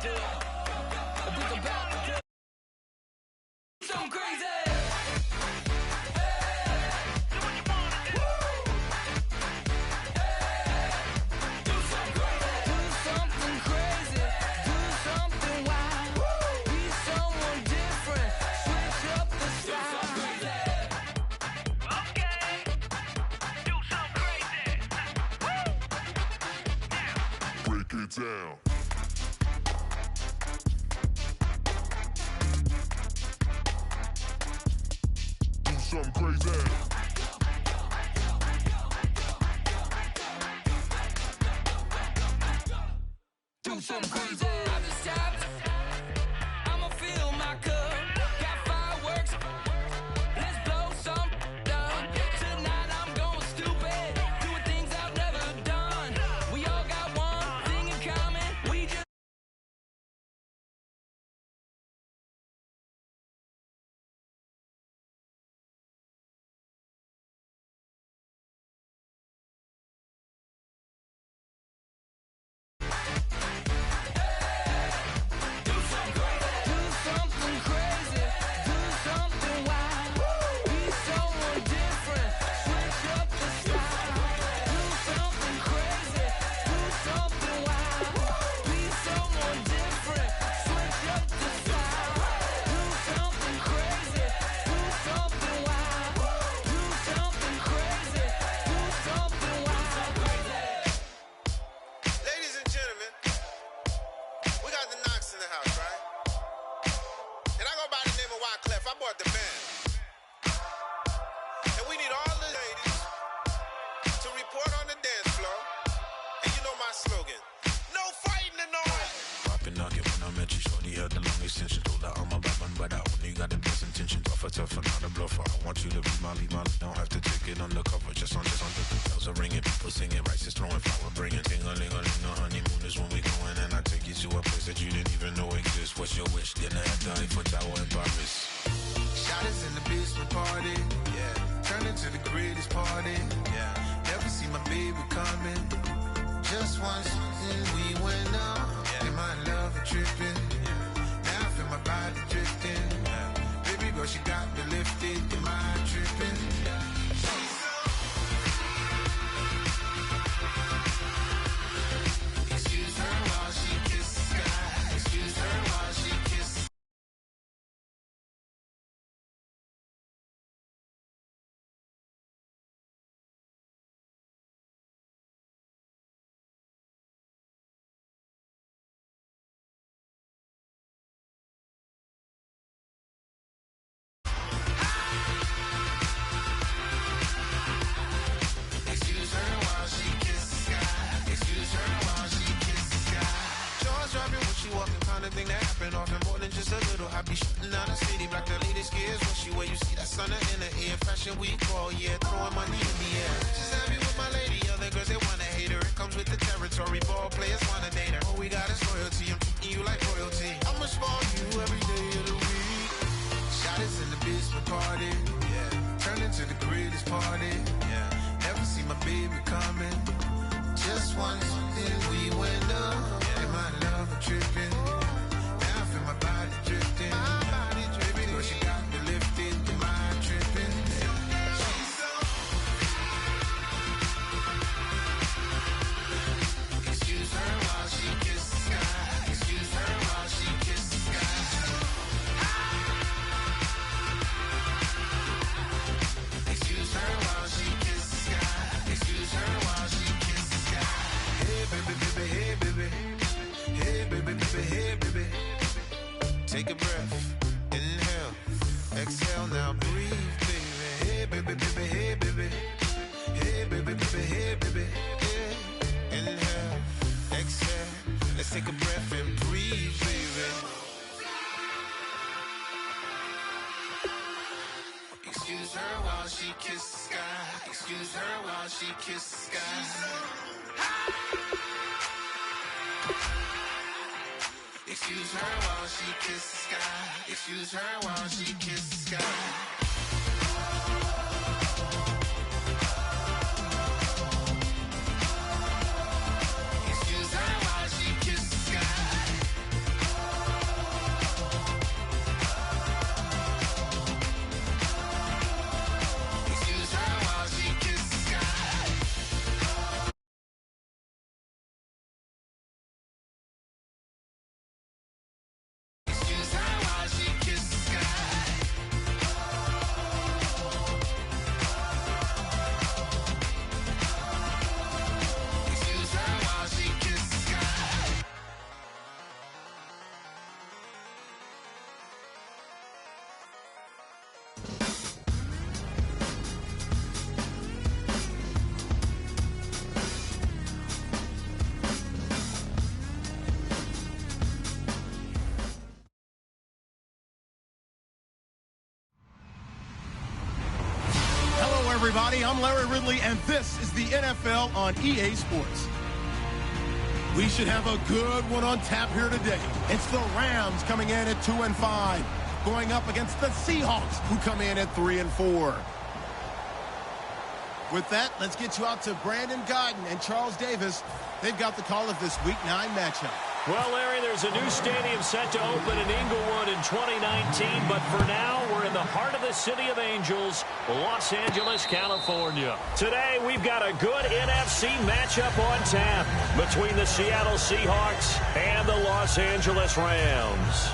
Down. Do something crazy. Do something crazy. I just stopped. I'ma fill my cup. Got fireworks. Let's blow some up. Tonight I'm going stupid. Doing things I've never done. We all got one thing in common. We just Take a breath, inhale, exhale, now breathe, baby. Hey, baby, baby, hey, baby. Hey, baby, baby, hey, baby. Yeah. Inhale, exhale, let's take a breath and breathe, baby. Excuse her while she kisses the sky. Excuse her while she kisses the sky. Excuse her while she kisses the sky. Excuse her while she kisses the sky. Excuse her while she kisses the sky. everybody. I'm Larry Ridley, and this is the NFL on EA Sports. We should have a good one on tap here today. It's the Rams coming in at 2-5, going up against the Seahawks, who come in at 3-4. With that, let's get you out to Brandon Godden and Charles Davis. They've got the call of this Week 9 matchup. Well, Larry, there's a new stadium set to open in Inglewood in 2019, but for now, we're in the heart of the City of Angels, Los Angeles, California. Today, we've got a good NFC matchup on tap between the Seattle Seahawks and the Los Angeles Rams.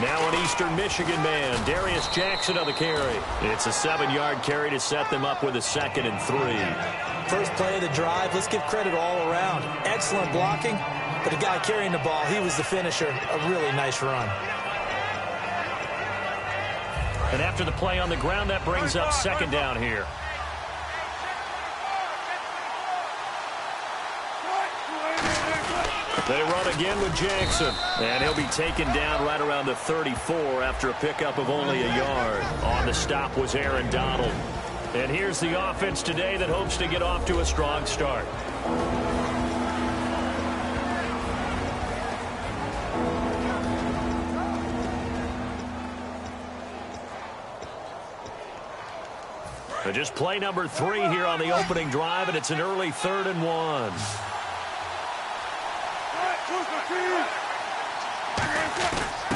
Now an Eastern Michigan man, Darius Jackson on the carry. It's a 7-yard carry to set them up with a 2nd and 3. First play of the drive, let's give credit all around. Excellent blocking, but the guy carrying the ball, he was the finisher. A really nice run. And after the play on the ground, that brings up 2nd down here. They run again with Jackson, and he'll be taken down right around the 34 after a pickup of only a yard. On the stop was Aaron Donald. And here's the offense today that hopes to get off to a strong start. And just play number 3 here on the opening drive, and it's an early 3rd and 1.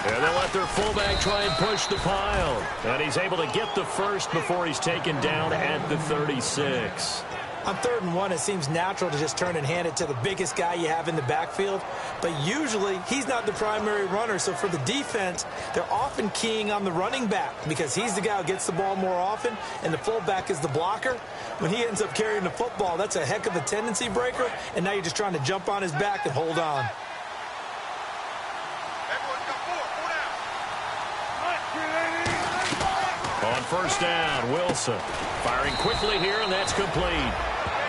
And they'll let their fullback try and push the pile. And he's able to get the first before he's taken down at the 36. On 3rd and 1, it seems natural to just turn and hand it to the biggest guy you have in the backfield. But usually, he's not the primary runner. So for the defense, they're often keying on the running back because he's the guy who gets the ball more often, and the fullback is the blocker. When he ends up carrying the football, that's a heck of a tendency breaker, and now you're just trying to jump on his back and hold on. On 1st down, Wilson firing quickly here, and that's complete.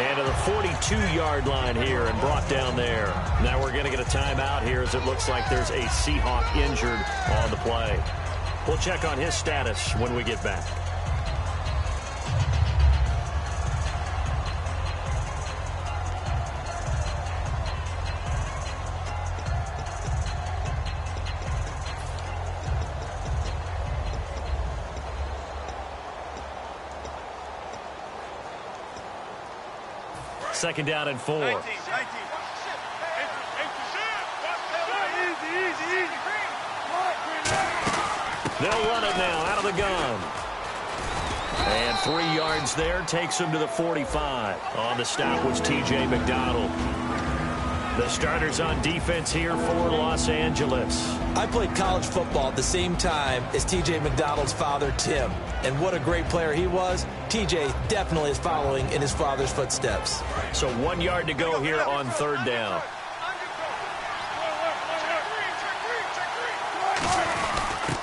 And to the 42-yard line here and brought down there. Now we're going to get a timeout here as it looks like there's a Seahawk injured on the play. We'll check on his status when we get back. Second down and 4. They'll run it now out of the gun. And 3 yards there takes him to the 45. On the stop was T.J. McDonald. The starters on defense here for Los Angeles. I played college football at the same time as T.J. McDonald's father, Tim. And what a great player he was. T.J. definitely is following in his father's footsteps. So 1 yard to go here on 3rd down.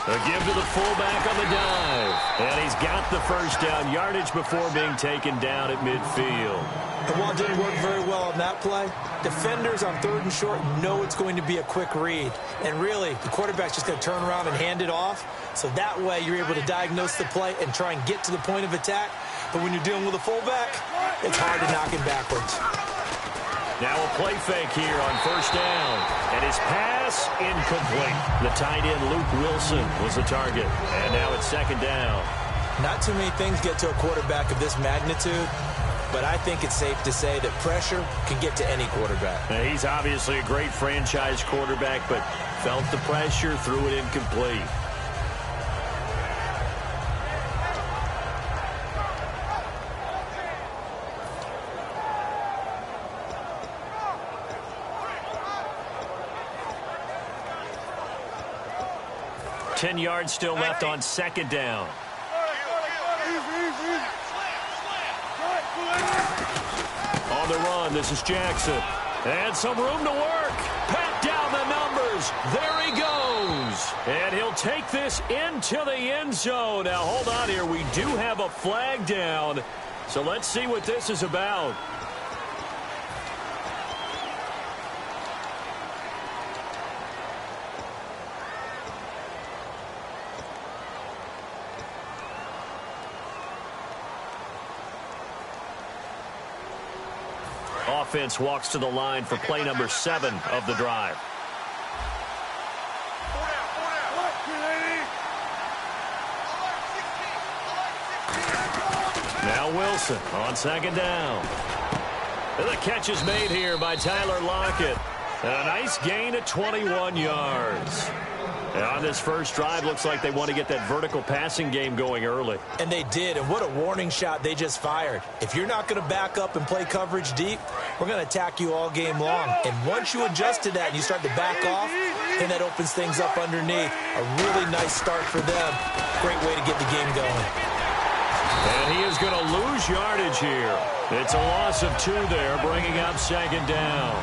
A give to the fullback on the dive. And he's got the first down yardage before being taken down at midfield. And while it didn't work very well on that play, defenders on 3rd and short know it's going to be a quick read. And really, the quarterback's just going to turn around and hand it off. So that way, you're able to diagnose the play and try and get to the point of attack. But when you're dealing with a fullback, it's hard to knock him backwards. Now a play fake here on 1st down. And his pass incomplete. The tight end, Luke Wilson, was the target. And now it's 2nd down. Not too many things get to a quarterback of this magnitude. But I think it's safe to say that pressure can get to any quarterback. Now, he's obviously a great franchise quarterback, but felt the pressure, threw it incomplete. Ten yards still left on 2nd down. On the run, this is Jackson. And some room to work. Pat down the numbers. There he goes. And he'll take this into the end zone. Now, hold on here. We do have a flag down. So let's see what this is about. Offense walks to the line for play number 7 of the drive. Now Wilson on second down. And the catch is made here by Tyler Lockett. A nice gain at 21 yards. And on this first drive, looks like they want to get that vertical passing game going early. And they did, and what a warning shot they just fired. If you're not going to back up and play coverage deep, we're going to attack you all game long. And once you adjust to that and you start to back off, then that opens things up underneath. A really nice start for them. Great way to get the game going. And he is going to lose yardage here. It's a loss of 2 there, bringing up second down.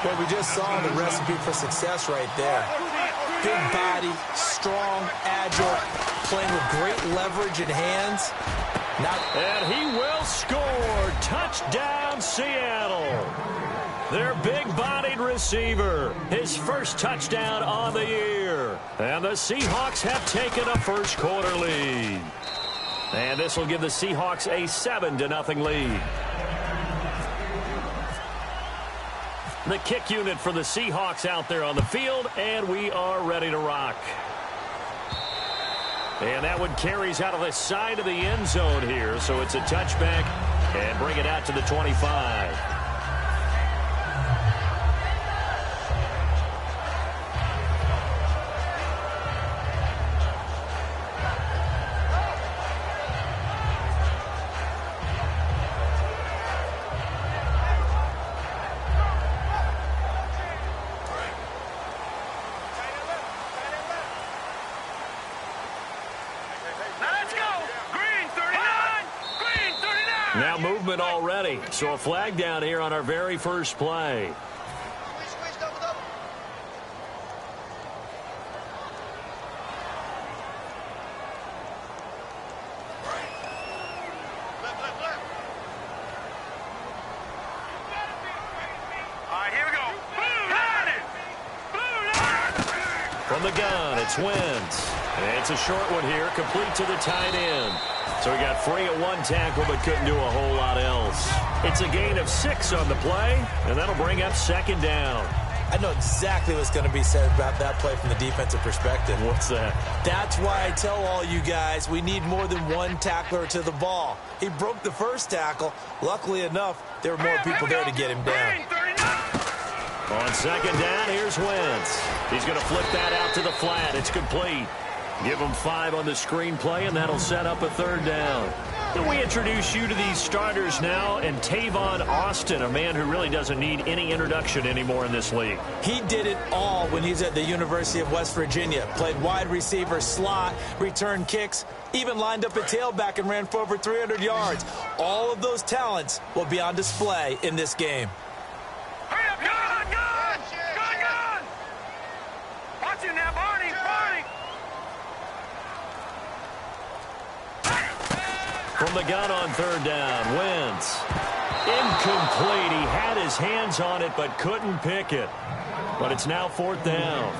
Well, we just saw the recipe for success right there. Big body, strong, agile, playing with great leverage and hands. And he will score. Touchdown, Seattle. Their big-bodied receiver. His first touchdown on the year. And the Seahawks have taken a first-quarter lead. And this will give the Seahawks a 7-0 lead. The kick unit for the Seahawks out there on the field, and we are ready to rock. And that one carries out of the side of the end zone here, so it's a touchback and bring it out to the 25. Now movement already, so a flag down here on our very first play. From the gun, it's Wentz. And it's a short one here, complete to the tight end. So he got free at one tackle, but couldn't do a whole lot else. It's a gain of 6 on the play, and that'll bring up second down. I know exactly what's going to be said about that play from the defensive perspective. What's that? That's why I tell all you guys we need more than one tackler to the ball. He broke the first tackle. Luckily enough, there were more people there to get him down. On second down, here's Wentz. He's going to flip that out to the flat. It's complete. Give him 5 on the screenplay, and that'll set up a third down. And we introduce you to these starters now, and Tavon Austin, a man who really doesn't need any introduction anymore in this league. He did it all when he was at the University of West Virginia. Played wide receiver, slot, returned kicks, even lined up at tailback and ran for over 300 yards. All of those talents will be on display in this game. From the gun on third down, Wentz. Incomplete. He had his hands on it but couldn't pick it. But it's now fourth down.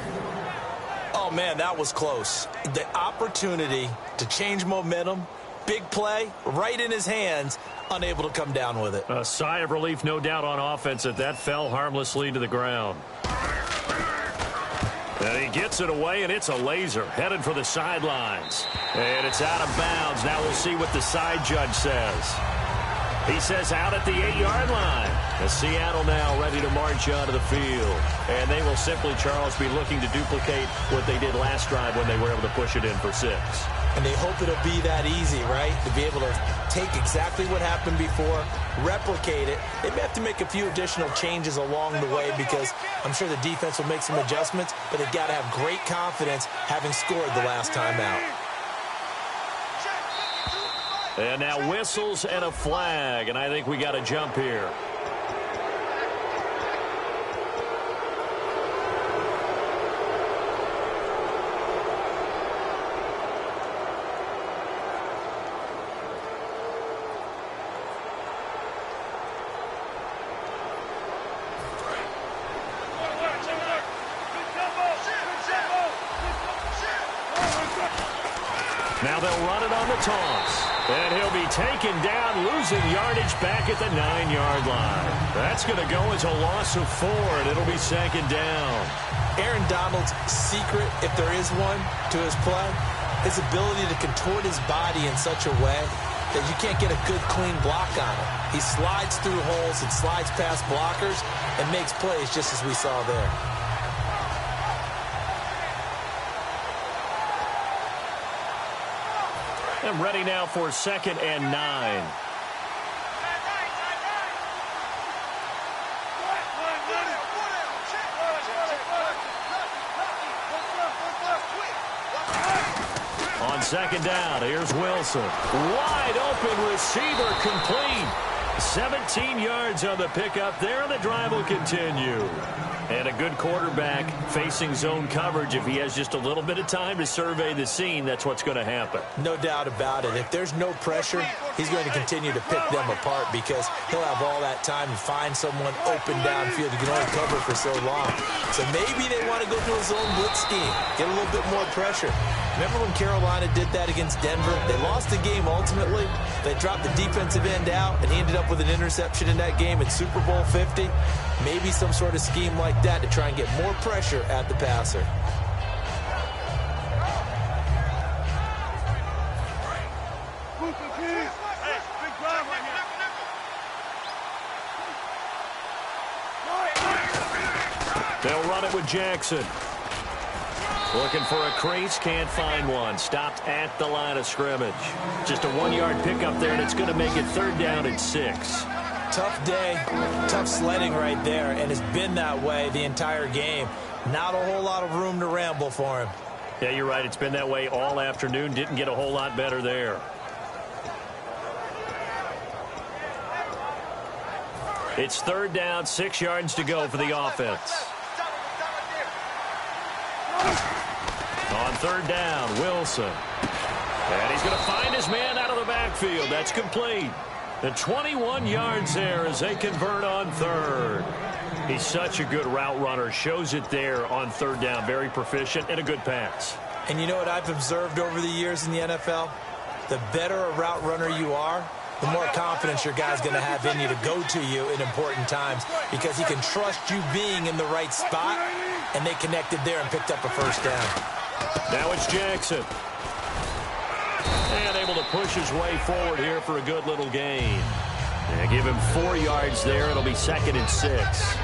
Oh, man, that was close. The opportunity to change momentum, big play, right in his hands, unable to come down with it. A sigh of relief, no doubt, on offense that fell harmlessly to the ground. And he gets it away, and it's a laser headed for the sidelines. And it's out of bounds. Now we'll see what the side judge says. He says out at the 8-yard line. As Seattle now ready to march onto the field. And they will simply, Charles, be looking to duplicate what they did last drive when they were able to push it in for 6. And they hope it'll be that easy, right? To be able to take exactly what happened before, replicate it. They may have to make a few additional changes along the way because I'm sure the defense will make some adjustments, but they've got to have great confidence having scored the last time out. And now whistles and a flag, and I think we got a jump here. Now they'll run it on the toss. And he'll be taken down, losing yardage back at the 9-yard line. That's going to go as a loss of 4, and it'll be second down. Aaron Donald's secret, if there is one, to his play, his ability to contort his body in such a way that you can't get a good, clean block on him. He slides through holes and slides past blockers and makes plays just as we saw there. I'm ready now for 2nd and 9. On 2nd down, here's Wilson. Wide open receiver, complete. 17 yards on the pickup there, and the drive will continue. And a good quarterback facing zone coverage. If he has just a little bit of time to survey the scene, that's what's going to happen. No doubt about it. If there's no pressure, he's going to continue to pick them apart because he'll have all that time to find someone open downfield. You can only cover for so long. So maybe they want to go to a zone blitz scheme, get a little bit more pressure. Remember when Carolina did that against Denver? They lost the game ultimately. They dropped the defensive end out, and he ended up with an interception in that game in Super Bowl 50. Maybe some sort of scheme like that to try and get more pressure at the passer. They'll run it with Jackson. Looking for a crease, can't find one. Stopped at the line of scrimmage. Just a 1-yard pickup there, and it's going to make it 3rd down and 6. Tough day, tough sledding right there, and it's been that way the entire game. Not a whole lot of room to ramble for him. Yeah, you're right. It's been that way all afternoon. Didn't get a whole lot better there. It's 3rd down, 6 yards to go for the offense. On 3rd down, Wilson. And he's going to find his man out of the backfield. That's complete. And 21 yards there as they convert on 3rd. He's such a good route runner. Shows it there on 3rd down. Very proficient and a good pass. And you know what I've observed over the years in the NFL? The better a route runner you are, the more confidence your guy's going to have in you to go to you in important times because he can trust you being in the right spot, and they connected there and picked up a 1st down. Now it's Jackson. And able to push his way forward here for a good little gain. And give him 4 yards there. It'll be 2nd and 6.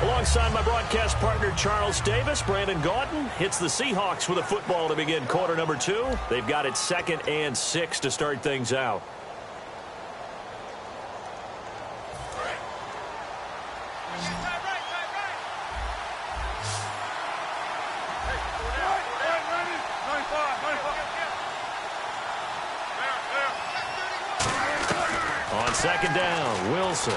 Alongside my broadcast partner, Charles Davis, Brandon Gaudin hits the Seahawks with a football to begin quarter number 2. They've got it 2nd and 6 to start things out. On 2nd down, Wilson.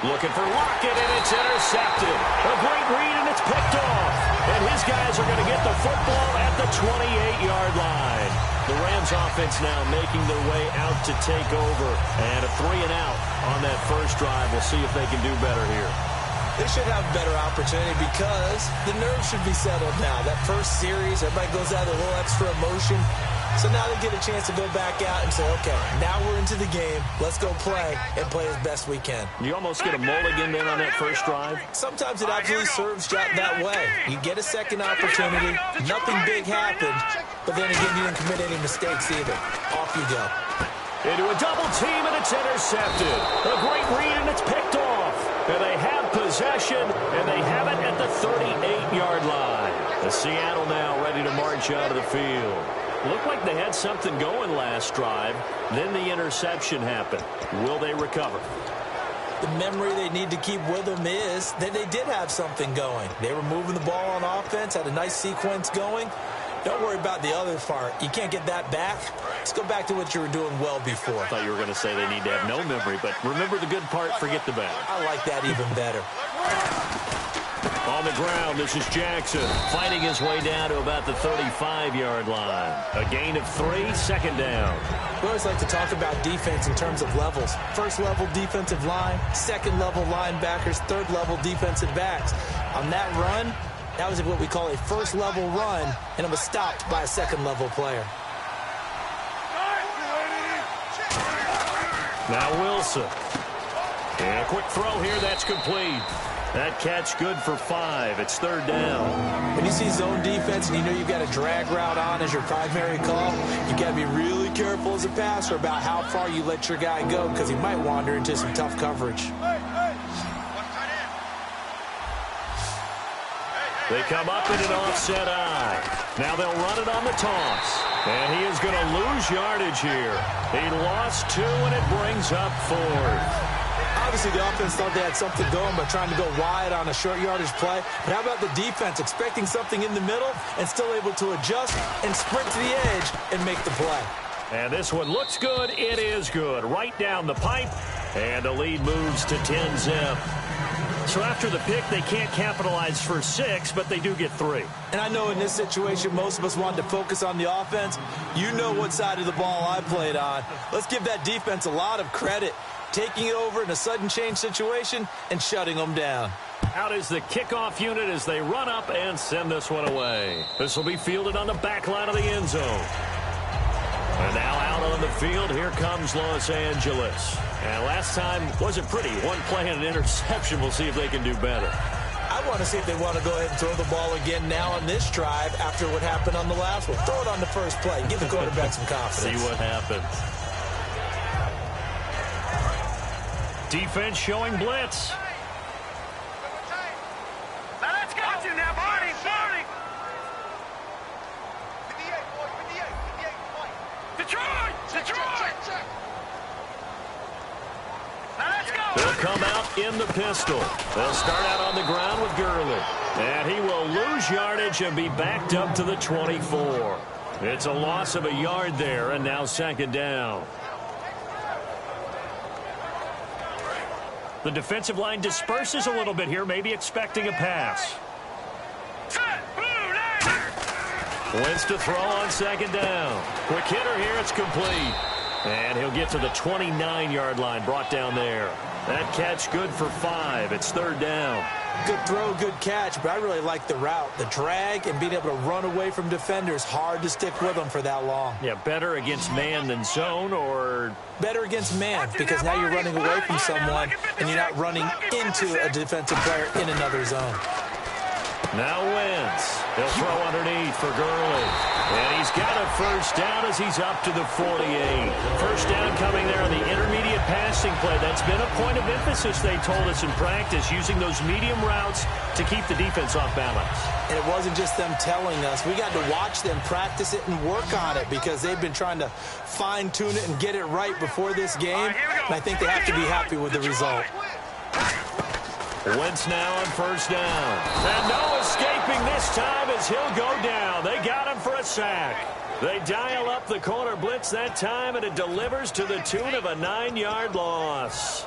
Looking for Lockett, and it's intercepted. A great read, and it's picked off. And his guys are going to get the football at the 28-yard line. The Rams offense now making their way out to take over. And a 3-and-out on that first drive. We'll see if they can do better here. They should have a better opportunity because the nerves should be settled now. That first series, everybody goes out with a little extra emotion. So now they get a chance to go back out and say, okay, now we're into the game. Let's go play and play as best we can. You almost get a mulligan then on that first drive. Sometimes it absolutely serves that way. You get a second opportunity. Nothing big happened. But then again, you didn't commit any mistakes either. Off you go. Into a double team, and it's intercepted. A great read, and it's picked off. And they have possession, and they have it at the 38-yard line. The Seattle now ready to march out of the field. Looked like they had something going last drive. Then the interception happened. Will they recover? The memory they need to keep with them is that they did have something going. They were moving the ball on offense, had a nice sequence going. Don't worry about the other part. You can't get that back. Let's go back to what you were doing well before. I thought you were going to say they need to have no memory, but remember the good part, forget the bad. I like that even better. On the ground, this is Jackson fighting his way down to about the 35-yard line. A gain of 3, 2nd down. We always like to talk about defense in terms of levels. First level defensive line, second level linebackers, third level defensive backs. On that run, That was what we call a first-level run, and it was stopped by a second-level player. Now Wilson. And a quick throw here, that's complete. That catch good for 5. It's third down. When you see zone defense and you know you've got a drag route on as your primary call, you've got to be really careful as a passer about how far you let your guy go because he might wander into some tough coverage. They come up in an offset eye. Now they'll run it on the toss. And he is going to lose yardage here. He lost 2, and it brings up 4th. Obviously, the offense thought they had something going by trying to go wide on a short yardage play. But how about the defense expecting something in the middle and still able to adjust and sprint to the edge and make the play? And this one looks good. It is good. Right down the pipe. And the lead moves to 10-zip. So after the pick, they can't capitalize for 6, but they do get 3. And I know in this situation, most of us wanted to focus on the offense. You know what side of the ball I played on. Let's give that defense a lot of credit, taking it over in a sudden change situation and shutting them down. Out is the kickoff unit as they run up and send this one away. This will be fielded on the back line of the end zone. And now out on the field, here comes Los Angeles. And last time wasn't pretty. One play and an interception. We'll see if they can do better. I want to see if they want to go ahead and throw the ball again now on this drive after what happened on the last one. Throw it on the first play and give the quarterback some confidence. See what happens. Defense showing blitz. Let's go now, Barney. Detroit! Let's go! They'll come out in the pistol. They'll start out on the ground with Gurley. And he will lose yardage and be backed up to the 24. It's a loss of a yard there, and now second down. The defensive line disperses a little bit here, maybe expecting a pass. Wentz to throw on second down. Quick hitter here, it's complete. And he'll get to the 29-yard line, brought down there. That catch good for 5. It's third down. Good throw, good catch, but I really like the route. The drag and being able to run away from defenders, hard to stick with them for that long. Yeah, better against man than zone, or... Better against man, because now you're running away from someone and you're not running into a defensive player in another zone. Now Wentz. He'll throw underneath for Gurley. And he's got a first down as he's up to the 48. First down coming there on the intermediate passing play. That's been a point of emphasis, they told us in practice, using those medium routes to keep the defense off balance. And it wasn't just them telling us. We got to watch them practice it and work on it because they've been trying to fine-tune it and get it right before this game. And I think they have to be happy with the result. Wentz now on first down. And no escaping this time as he'll go down. They got him for a sack. They dial up the corner blitz that time, and it delivers to the tune of a 9-yard loss.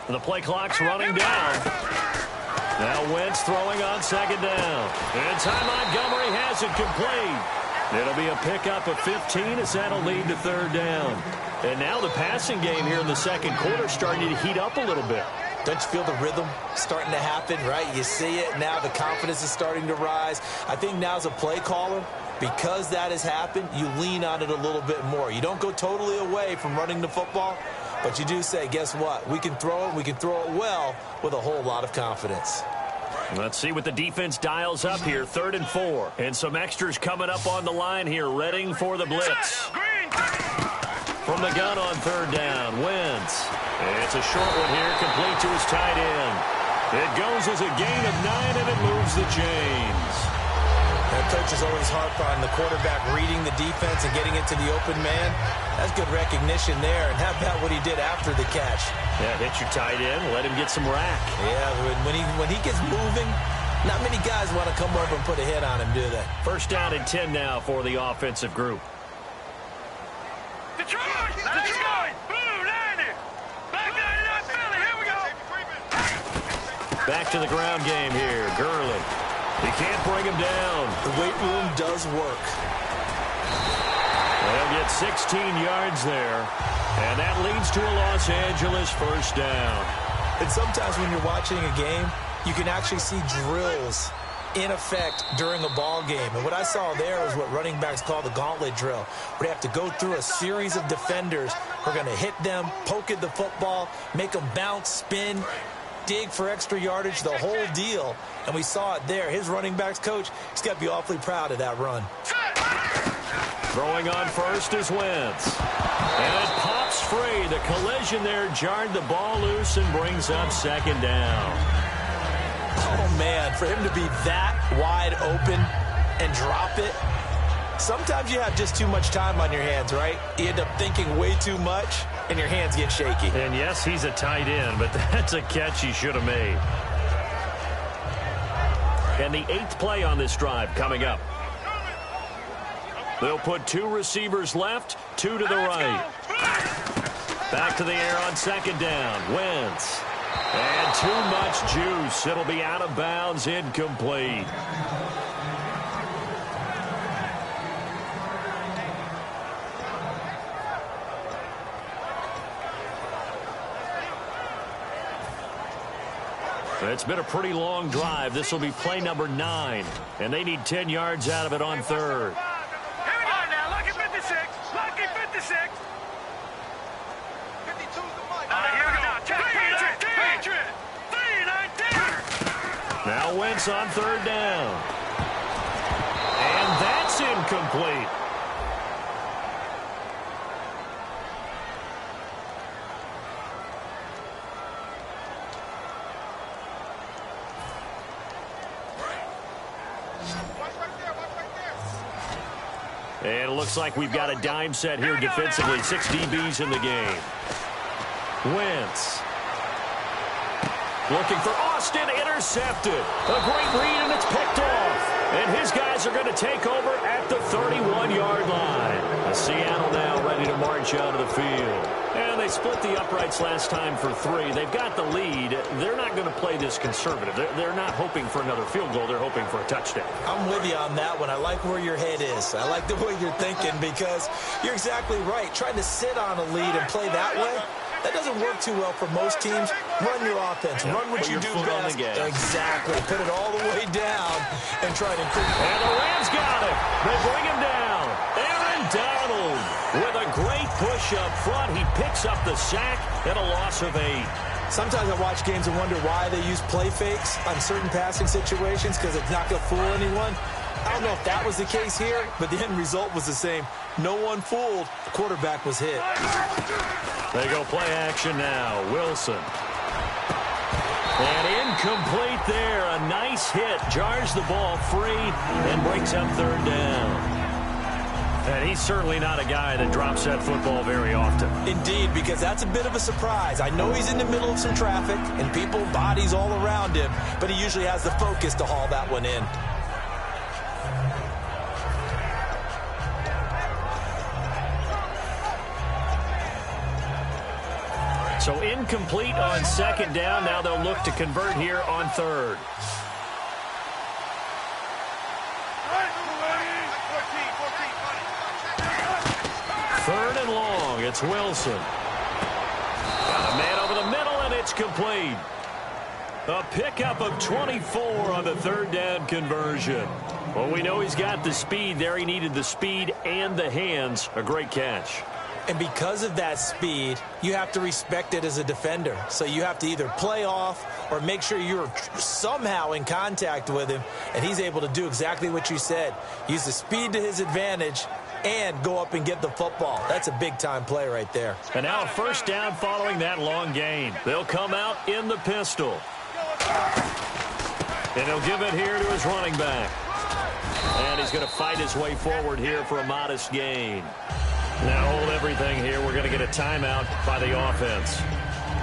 The play clock's running down. Now Wentz throwing on second down. And Ty Montgomery has it complete. It'll be a pickup of 15 as that'll lead to third down. And now the passing game here in the second quarter starting to heat up a little bit. Don't you feel the rhythm starting to happen, right? You see it now. The confidence is starting to rise. I think now as a play caller, because that has happened, you lean on it a little bit more. You don't go totally away from running the football, but you do say, guess what? We can throw it. We can throw it well with a whole lot of confidence. Let's see what the defense dials up here. 3rd and 4. And some extras coming up on the line here, readying for the blitz. From the gun on third down, Wentz. It's a short one here, complete to his tight end. It goes as a gain of 9, and it moves the chains. That coach is always harp on the quarterback reading the defense and getting it to the open man. That's good recognition there. And how about what he did after the catch? Yeah, hit your tight end, let him get some rack. Yeah, when he gets moving, Not many guys want to come over and put a hit on him, do they? First down and 10 now for the offensive group. Detroit! Detroit! Blue 90! Back 99 Philly, here we go! Back to the ground game here. Gurley. He can't bring him down. The weight room does work. They'll get 16 yards there. And that leads to a Los Angeles first down. And sometimes when you're watching a game, you can actually see drills in effect during a ball game. And what I saw there was what running backs call the gauntlet drill, where they have to go through a series of defenders who are going to hit them, poke at the football, make them bounce, spin, dig for extra yardage, the whole deal. And we saw it there. His running backs coach, he's got to be awfully proud of that run. Throwing on first is Wentz. And it pops free. The collision there jarred the ball loose and brings up second down. Oh, man, for him to be that wide open and drop it. Sometimes you have just too much time on your hands, right? You end up thinking way too much, and your hands get shaky. And, yes, he's a tight end, but that's a catch he should have made. And the 8th play on this drive coming up. They'll put 2 receivers left, 2 to the right. Back to the air on second down. Wentz. And too much juice. It'll be out of bounds, incomplete. It's been a pretty long drive. This will be play number 9. And they need 10 yards out of it on third. Here we go now, lucky 56, lucky 56. 52's the mic. Here we go. Patriot. 3-19. Now Wentz on third down. And that's incomplete. And it looks like we've got a dime set here defensively. 6 DBs in the game. Wentz. Looking for Austin, intercepted. A great read, and it's picked off. And his guys are going to take over at the 31-yard line. Seattle now ready to march out of the field. And they split the uprights last time for 3. They've got the lead. They're not going to play this conservative. They're not hoping for another field goal. They're hoping for a touchdown. I'm with you on that one. I like where your head is. I like the way you're thinking because you're exactly right. Trying to sit on a lead and play that way, that doesn't work too well for most teams. Run your offense. Run what you do best. Exactly. Put it all the way down and try to increase. And the Rams got it. They bring him down. Aaron Donald with a great push up front. He picks up the sack and a loss of 8. Sometimes I watch games and wonder why they use play fakes on certain passing situations because it's not going to fool anyone. I don't know if that was the case here, but the end result was the same. No one fooled. The quarterback was hit. They go play action now. Wilson. And incomplete there. A nice hit. Jars the ball free and breaks up third down. And he's certainly not a guy that drops that football very often. Indeed, because that's a bit of a surprise. I know he's in the middle of some traffic and people, bodies all around him, but he usually has the focus to haul that one in. So incomplete on second down. Now they'll look to convert here on third. Third and long. It's Wilson. Got a man over the middle, and it's complete. A pickup of 24 on the third down conversion. Well, we know he's got the speed there. He needed the speed and the hands. A great catch. And because of that speed, you have to respect it as a defender. So you have to either play off or make sure you're somehow in contact with him. And he's able to do exactly what you said. Use the speed to his advantage and go up and get the football. That's a big-time play right there. And now a first down following that long gain. They'll come out in the pistol. And he'll give it here to his running back. And he's going to fight his way forward here for a modest gain. Now hold everything here. We're going to get a timeout by the offense.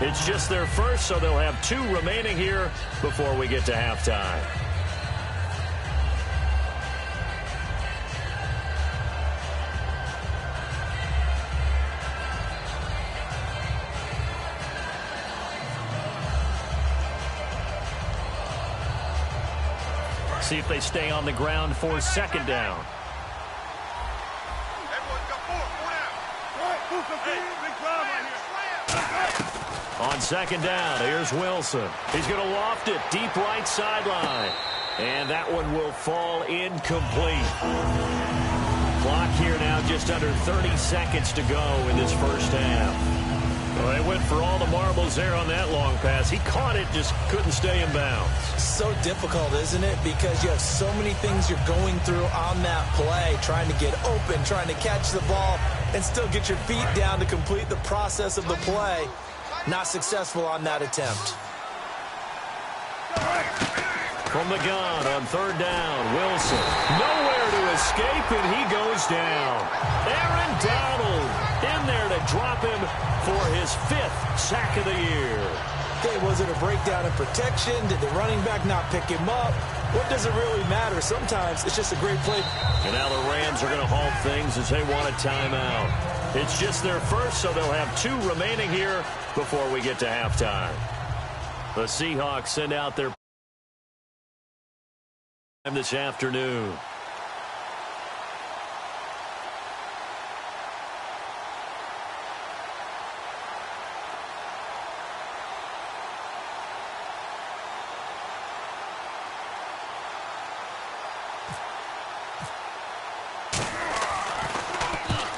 It's just their first, so they'll have 2 remaining here before we get to halftime. see if they stay on the ground for second down. On second down, here's Wilson. He's going to loft it deep right sideline. And that one will fall incomplete. Clock here now just under 30 seconds to go in this first half. Well, they went for all the marbles there on that long pass. He caught it, just couldn't stay in bounds. So difficult, isn't it? Because you have so many things you're going through on that play, trying to get open, trying to catch the ball, and still get your feet down to complete the process of the play. Not successful on that attempt. From the gun on third down, Wilson. Nowhere to escape, and he goes down. Aaron Donald in there to drop him for his 5th sack of the year. Okay, was it a breakdown in protection? Did the running back not pick him up? What does it really matter? Sometimes it's just a great play. And now the Rams are going to halt things as they want a timeout. It's just their first, so they'll have 2 remaining here before we get to halftime. The Seahawks send out their time this afternoon.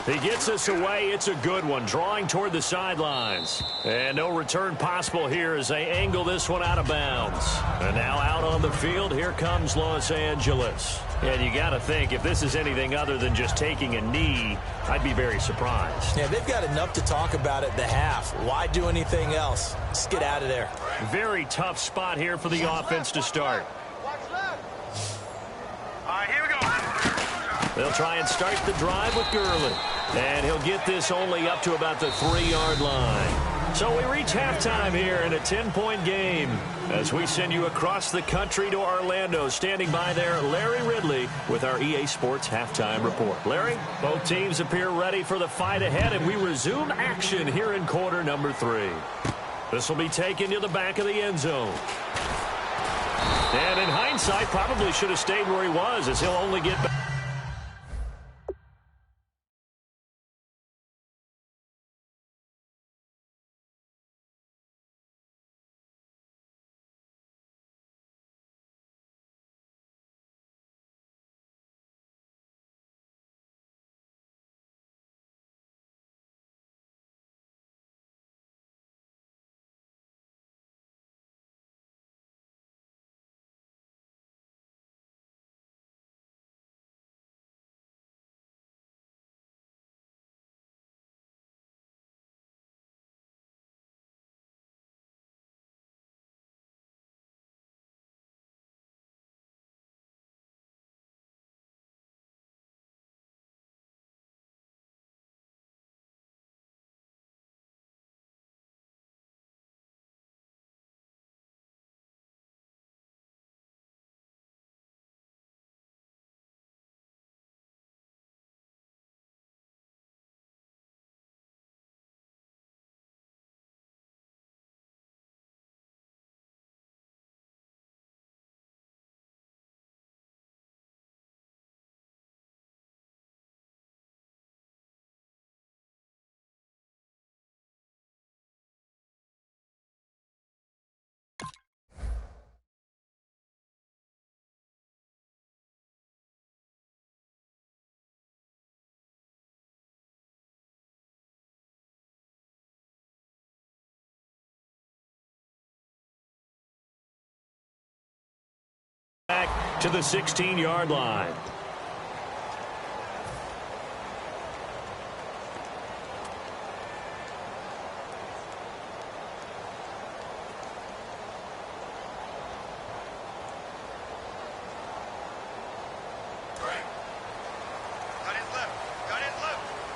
He gets us away. It's a good one. Drawing toward the sidelines. And no return possible here as they angle this one out of bounds. And now out on the field, here comes Los Angeles. And you got to think, if this is anything other than just taking a knee, I'd be very surprised. Yeah, they've got enough to talk about at the half. Why do anything else? Just get out of there. Very tough spot here for the offense to start. All right, here we go. They'll try and start the drive with Gurley. And he'll get this only up to about the 3-yard line. So we reach halftime here in a 10-point game as we send you across the country to Orlando. Standing by there, Larry Ridley with our EA Sports Halftime Report. Larry, both teams appear ready for the fight ahead, and we resume action here in quarter number 3. This will be taken to the back of the end zone. And in hindsight, probably should have stayed where he was, as he'll only get back. Back to the 16-yard line.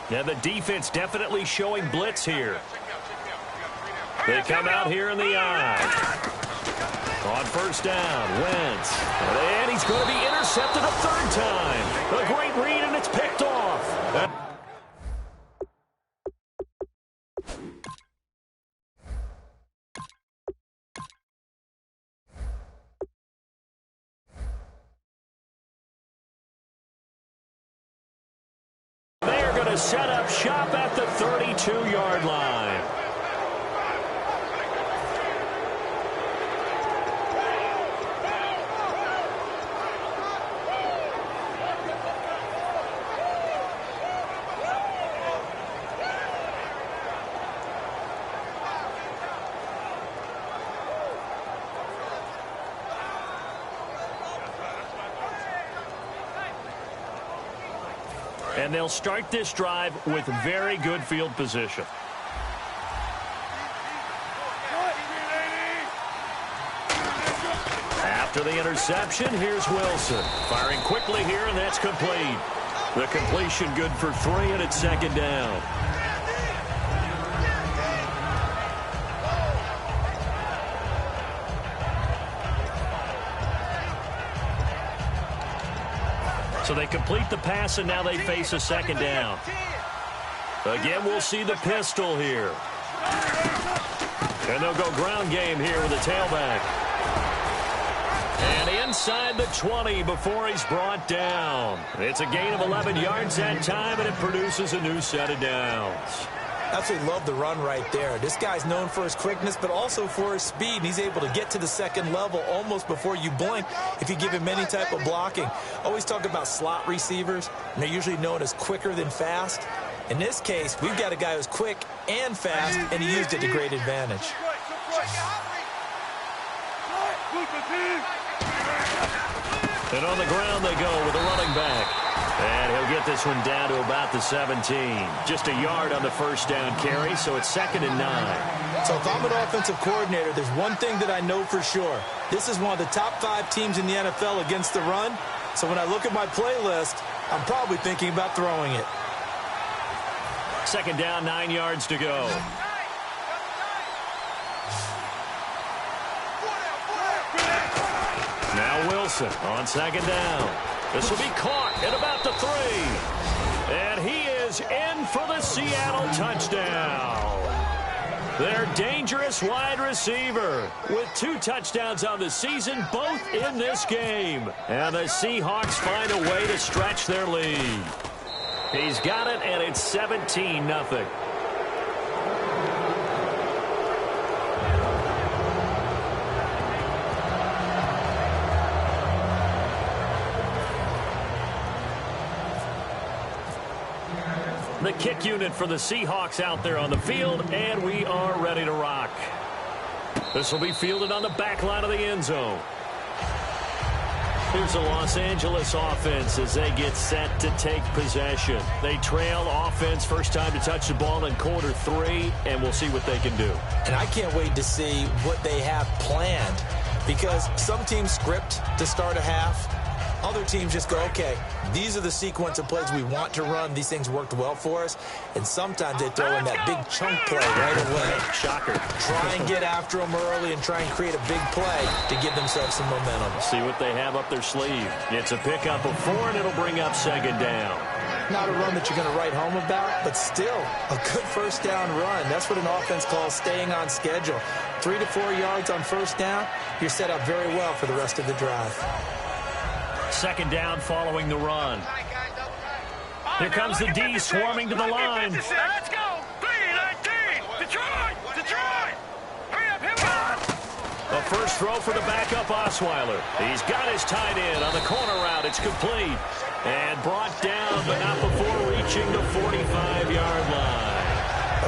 Now the defense definitely showing blitz here. They come out here in the eye. On first down, Wentz. And he's going to be intercepted a 3rd time. A great read, and it's picked off. to set up shop at the 32-yard line. And they'll start this drive with very good field position. After the interception, here's Wilson. Firing quickly here, and that's complete. The completion good for 3, and it's second down. So they complete the pass, and now they face a second down. Again, we'll see the pistol here. And they'll go ground game here with a tailback. And inside the 20 before he's brought down. It's a gain of 11 yards that time, and it produces a new set of downs. Absolutely love the run right there. This guy's known for his quickness, but also for his speed. And he's able to get to the second level almost before you blink if you give him any type of blocking. Always talk about slot receivers, and they're usually known as quicker than fast. In this case, we've got a guy who's quick and fast, and he used it to great advantage. And on the ground they go with a running back. And he'll get this one down to about the 17. Just a yard on the first down carry, so it's 2nd and 9. So if I'm an offensive coordinator, there's one thing that I know for sure. This is one of the top 5 teams in the NFL against the run. So when I look at my playlist, I'm probably thinking about throwing it. Second down, 9 yards to go. Now Wilson on second down. This will be caught at about the 3. And he is in for the Seattle touchdown. Their dangerous wide receiver with 2 touchdowns on the season, both in this game. And the Seahawks find a way to stretch their lead. He's got it, and it's 17-0. The kick unit for the Seahawks out there on the field, and we are ready to rock. This will be fielded on the back line of the end zone. Here's the Los Angeles offense as they get set to take possession. They trail offense first time to touch the ball in quarter 3, and we'll see what they can do. And I can't wait to see what they have planned, because some teams script to start a half. Other teams just go, okay, these are the sequence of plays we want to run. These things worked well for us. And sometimes they throw in that big chunk play right away. Shocker. Try and get after them early and try and create a big play to give themselves some momentum. See what they have up their sleeve. It's a pickup of 4, and it'll bring up second down. Not a run that you're going to write home about, but still a good first down run. That's what an offense calls staying on schedule. 3 to 4 yards on first down, you're set up very well for the rest of the drive. Second down following the run. Here comes the D swarming to the line. Let's go. 3-19. Detroit. Hurry up, hit one. A first throw for the backup Osweiler. He's got his tight end on the corner route. It's complete. And brought down, but not before reaching the 45-yard line.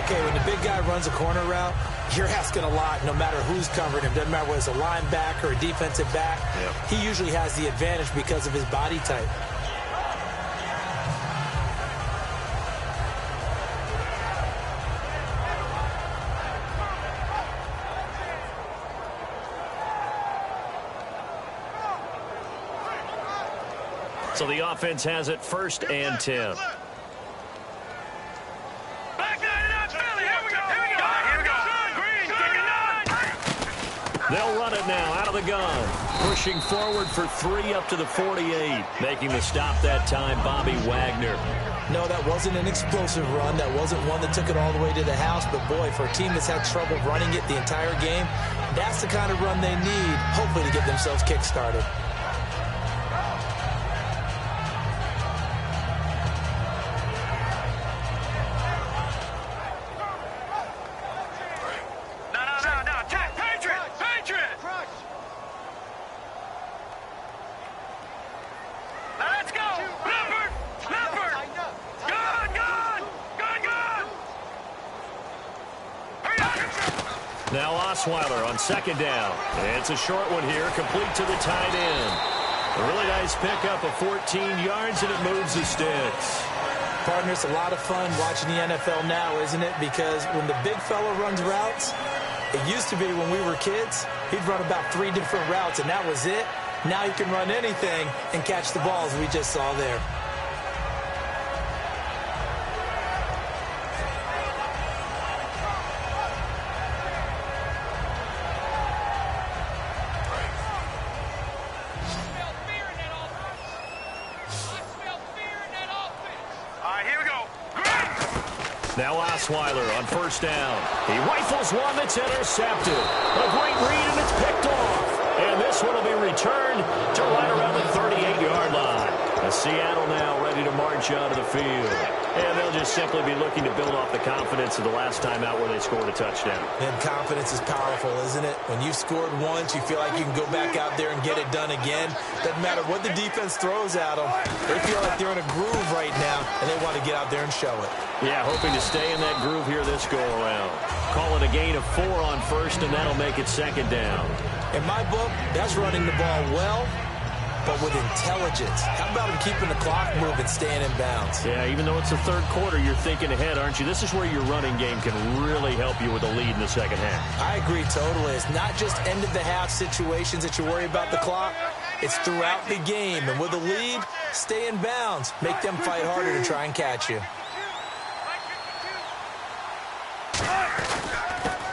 Okay, when the big guy runs a corner route, you're asking a lot no matter who's covering him. Doesn't matter whether it's a linebacker or a defensive back. Yep. He usually has the advantage because of his body type. So the offense has it 1st and 10. They'll run it now out of the gun. Pushing forward for 3 up to the 48. Making the stop that time, Bobby Wagner. No, that wasn't an explosive run. That wasn't one that took it all the way to the house. But, boy, for a team that's had trouble running it the entire game, that's the kind of run they need, hopefully, to get themselves kick-started. Now Osweiler on second down. It's a short one here, complete to the tight end. A really nice pickup of 14 yards, and it moves the sticks. Partner, it's a lot of fun watching the NFL now, isn't it? Because when the big fella runs routes, it used to be when we were kids, he'd run about 3 different routes, and that was it. Now he can run anything and catch the balls we just saw there. Now Osweiler on first down. He rifles one that's intercepted. A great read, and it's picked off. And this one will be returned to right around the 38-yard line. Seattle now ready to march out of the field. And they'll just simply be looking to build off the confidence of the last time out where they scored a touchdown. And confidence is powerful, isn't it? When you've scored once, you feel like you can go back out there and get it done again. Doesn't matter what the defense throws at them. They feel like they're in a groove right now, and they want to get out there and show it. Yeah, hoping to stay in that groove here this go-around. Call it a gain of 4 on first, and that'll make it second down. In my book, that's running the ball well, but with intelligence. How about him keeping the clock moving, staying in bounds? Yeah, even though it's the third quarter, you're thinking ahead, aren't you? This is where your running game can really help you with a lead in the second half. I agree totally. It's not just end-of-the-half situations that you worry about the clock. It's throughout the game. And with a lead, stay in bounds. Make them fight harder to try and catch you.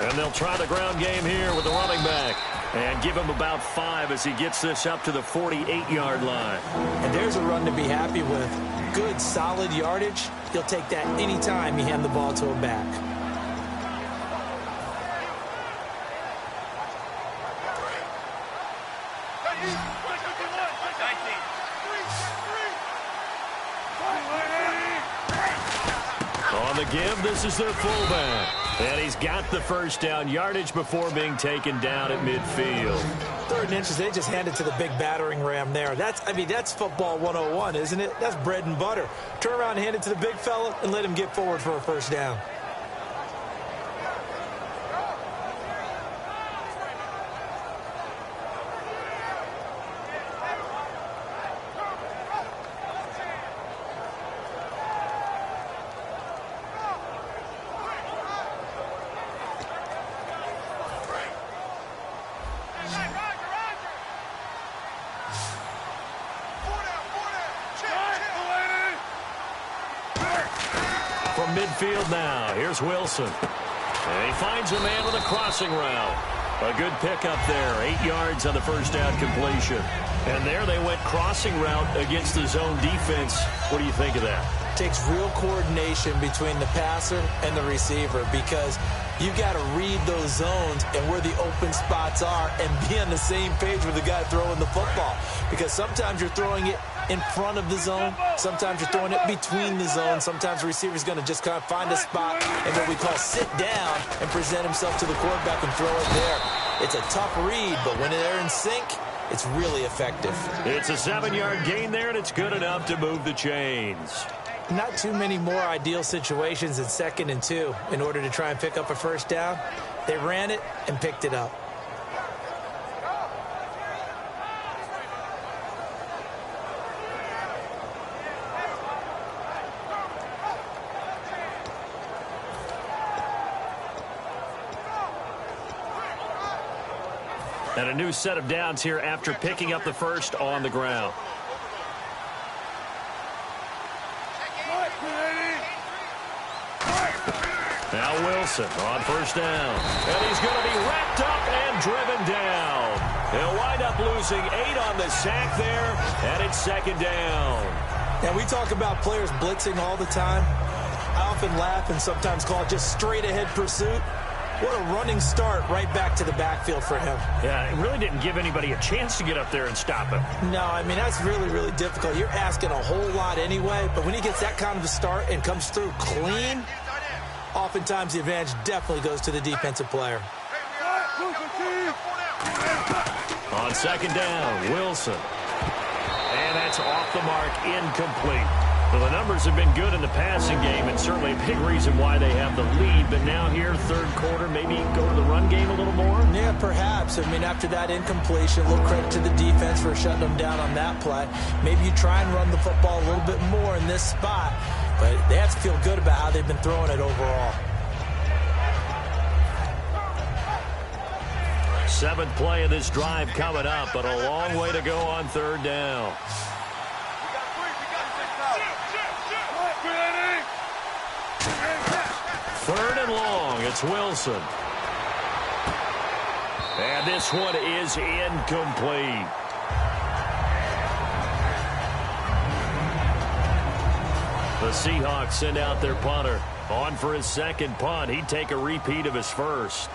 And they'll try the ground game here with the running back. And give him about 5 as he gets this up to the 48-yard line. And there's a run to be happy with. Good, solid yardage. He'll take that anytime you hand the ball to a back. On the give, this is their fullback. And he's got the first down yardage before being taken down at midfield. 3rd and inches, they just handed to the big battering ram there. That's football 101, isn't it? That's bread and butter. Turn around and hand it to the big fella and let him get forward for a first down. From midfield now, here's Wilson. And he finds a man with a crossing route. A good pickup there, 8 yards on the first down completion. And there they went crossing route against the zone defense. What do you think of that? Takes real coordination between the passer and the receiver because you got to read those zones and where the open spots are and be on the same page with the guy throwing the football. Because sometimes you're throwing it in front of the zone. Sometimes you're throwing it between the zones. Sometimes the receiver's going to just kind of find a spot and what we call sit down and present himself to the quarterback and throw it there. It's a tough read, but when they're in sync, it's really effective. It's a 7-yard gain there, and it's good enough to move the chains. Not too many more ideal situations in 2nd and 2 in order to try and pick up a first down. They ran it and picked it up. And a new set of downs here after picking up the first on the ground. Now Wilson on first down. And he's going to be wrapped up and driven down. They'll wind up losing 8 on the sack there, and it's 2nd down. Now, we talk about players blitzing all the time. I often laugh and sometimes call it just straight-ahead pursuit. What a running start right back to the backfield for him. Yeah, it really didn't give anybody a chance to get up there and stop him. No, I mean, that's really, really difficult. You're asking a whole lot anyway, but when he gets that kind of a start and comes through clean, oftentimes the advantage definitely goes to the defensive player. On 2nd down, Wilson. And that's off the mark, incomplete. Well, the numbers have been good in the passing game, and certainly a big reason why they have the lead. But now here, third quarter, maybe go to the run game a little more? Yeah, perhaps. I mean, after that incompletion, a little credit to the defense for shutting them down on that play. Maybe you try and run the football a little bit more in this spot. But they have to feel good about how they've been throwing it overall. Seventh play of this drive coming up, but a long way to go on third down. Third and long, it's Wilson. And this one is incomplete. The Seahawks send out their punter. On for his second punt. He'd take a repeat of his first.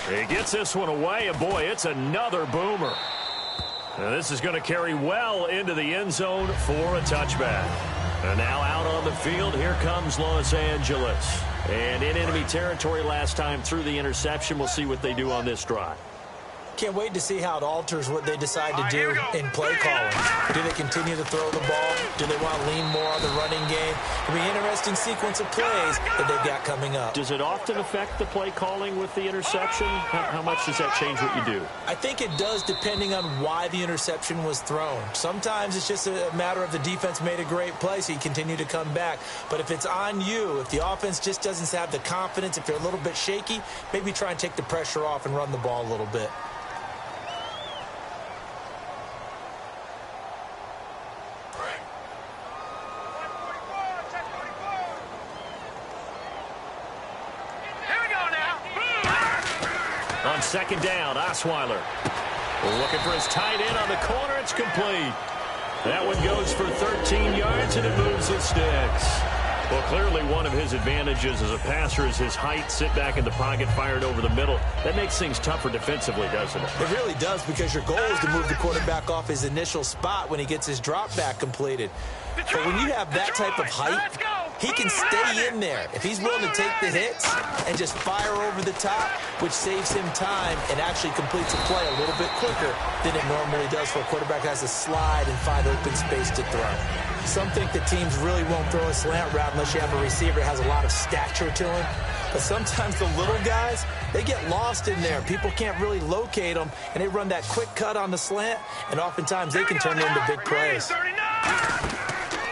He gets this one away, and boy, it's another boomer. And this is going to carry well into the end zone for a touchback. And now out on the field, here comes Los Angeles. And in enemy territory last time through the interception. We'll see what they do on this drive. Can't wait to see how it alters what they decide to do in play calling. Do they continue to throw the ball? Do they want to lean more on the running game? It'll be an interesting sequence of plays that they've got coming up. Does it often affect the play calling with the interception? How much does that change what you do? I think it does, depending on why the interception was thrown. Sometimes it's just a matter of the defense made a great play, so you continue to come back. But if it's on you, if the offense just doesn't have the confidence, if they're a little bit shaky, maybe try and take the pressure off and run the ball a little bit. On second down, Osweiler looking for his tight end on the corner. It's complete. That one goes for 13 yards, and it moves his sticks. Well, clearly one of his advantages as a passer is his height. Sit back in the pocket, fired over the middle. That makes things tougher defensively, doesn't it? It really does, because your goal is to move the quarterback off his initial spot when he gets his drop back completed. But when you have that type of height, he can stay in there. If he's willing to take the hits and just fire over the top, which saves him time and actually completes a play a little bit quicker than it normally does for a quarterback that has to slide and find open space to throw. Some think that teams really won't throw a slant route unless you have a receiver that has a lot of stature to him. But sometimes the little guys, they get lost in there. People can't really locate them, and they run that quick cut on the slant, and oftentimes they can turn it into big plays.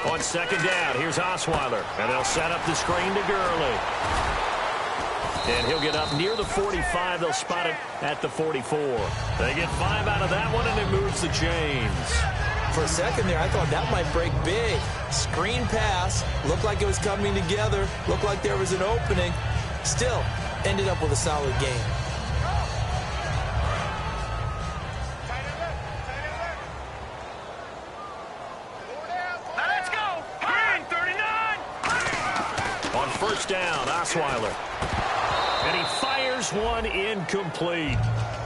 On second down, here's Osweiler, and they'll set up the screen to Gurley. And he'll get up near the 45. They'll spot it at the 44. They get 5 out of that one, and it moves the chains. For a second there, I thought that might break big. Screen pass, looked like it was coming together, looked like there was an opening. Still, ended up with a solid game. Let's go! Green 39! On first down, Osweiler. And he fires one incomplete.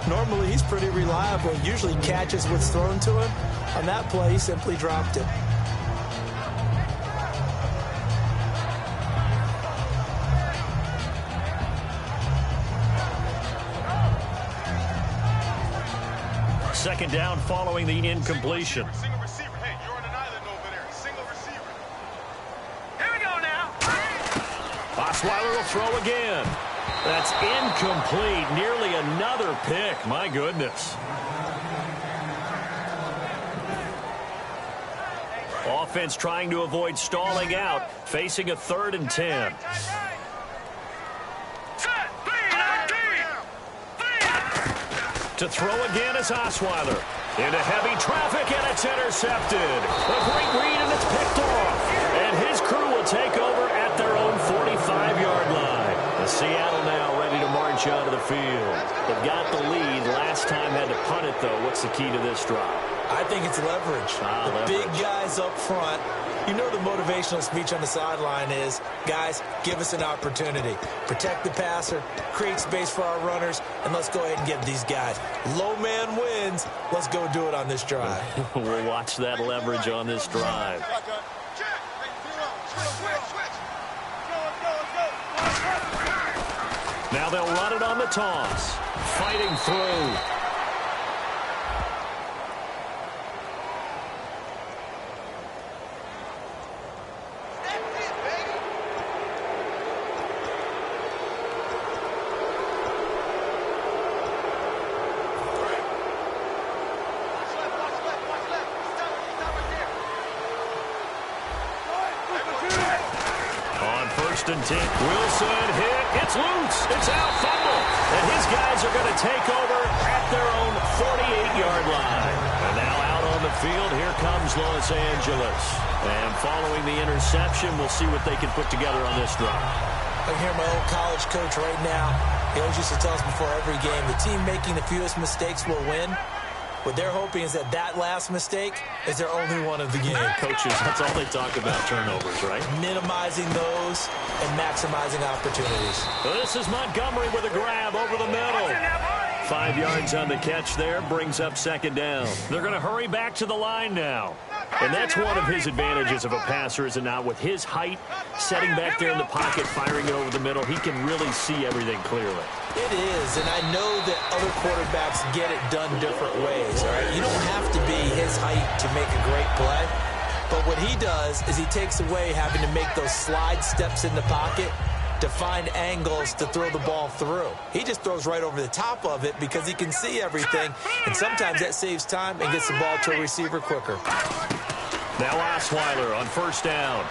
Normally, he's pretty reliable. Usually catches what's thrown to him. On that play, he simply dropped it. Second down following the incompletion. Single receiver. Hey, you're on an island over there. Single receiver. Here we go now! Osweiler will throw again. That's incomplete. Nearly another pick. My goodness. Offense trying to avoid stalling out, facing a 3rd and 10. To throw again is Osweiler. Into heavy traffic, and it's intercepted. A great read, and it's picked off. And his crew will take over at their own 45-yard line. The Seattle now ready to march out of the field. They've got the lead. Last time had to punt it, though. What's the key to this drive? I think it's leverage. The big guys up front. You know the motivational speech on the sideline is, guys, give us an opportunity. Protect the passer, create space for our runners, and let's go ahead and get these guys. Low man wins. Let's go do it on this drive. We'll watch that leverage on this drive. they'll run it on the toss. Fighting through. And 10. Wilson hit. It's loose. It's out. Fumble. And his guys are going to take over at their own 48-yard line. And now out on the field, here comes Los Angeles. And following the interception, we'll see what they can put together on this drive. I hear my old college coach right now. He always used to tell us before every game, the team making the fewest mistakes will win. What they're hoping is that last mistake is their only one of the game. Coaches, that's all they talk about, turnovers, right? Minimizing those and maximizing opportunities. This is Montgomery with a grab over the middle. 5 yards on the catch there, brings up second down. They're going to hurry back to the line now. And that's one of his advantages of a passer, is it not? With his height, setting back there in the pocket, firing it over the middle, he can really see everything clearly. It is, and I know that other quarterbacks get it done different ways, all right? You don't have to be his height to make a great play, but what he does is he takes away having to make those slide steps in the pocket to find angles to throw the ball through. He just throws right over the top of it because he can see everything, and sometimes that saves time and gets the ball to a receiver quicker. Now Osweiler on first down.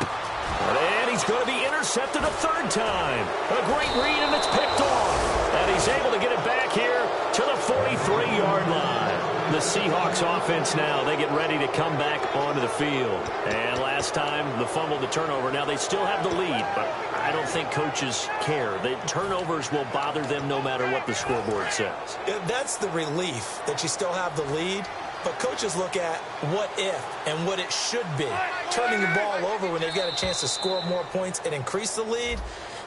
And he's going to be intercepted a third time. A great read, and it's picked off. And he's able to get it back here to the 43-yard line. The Seahawks offense now, they get ready to come back onto the field. And last time, the fumble, the turnover. Now they still have the lead, but I don't think coaches care. The turnovers will bother them no matter what the scoreboard says. That's the relief that you still have the lead. But coaches look at what if and what it should be. Turning the ball over when they've got a chance to score more points and increase the lead,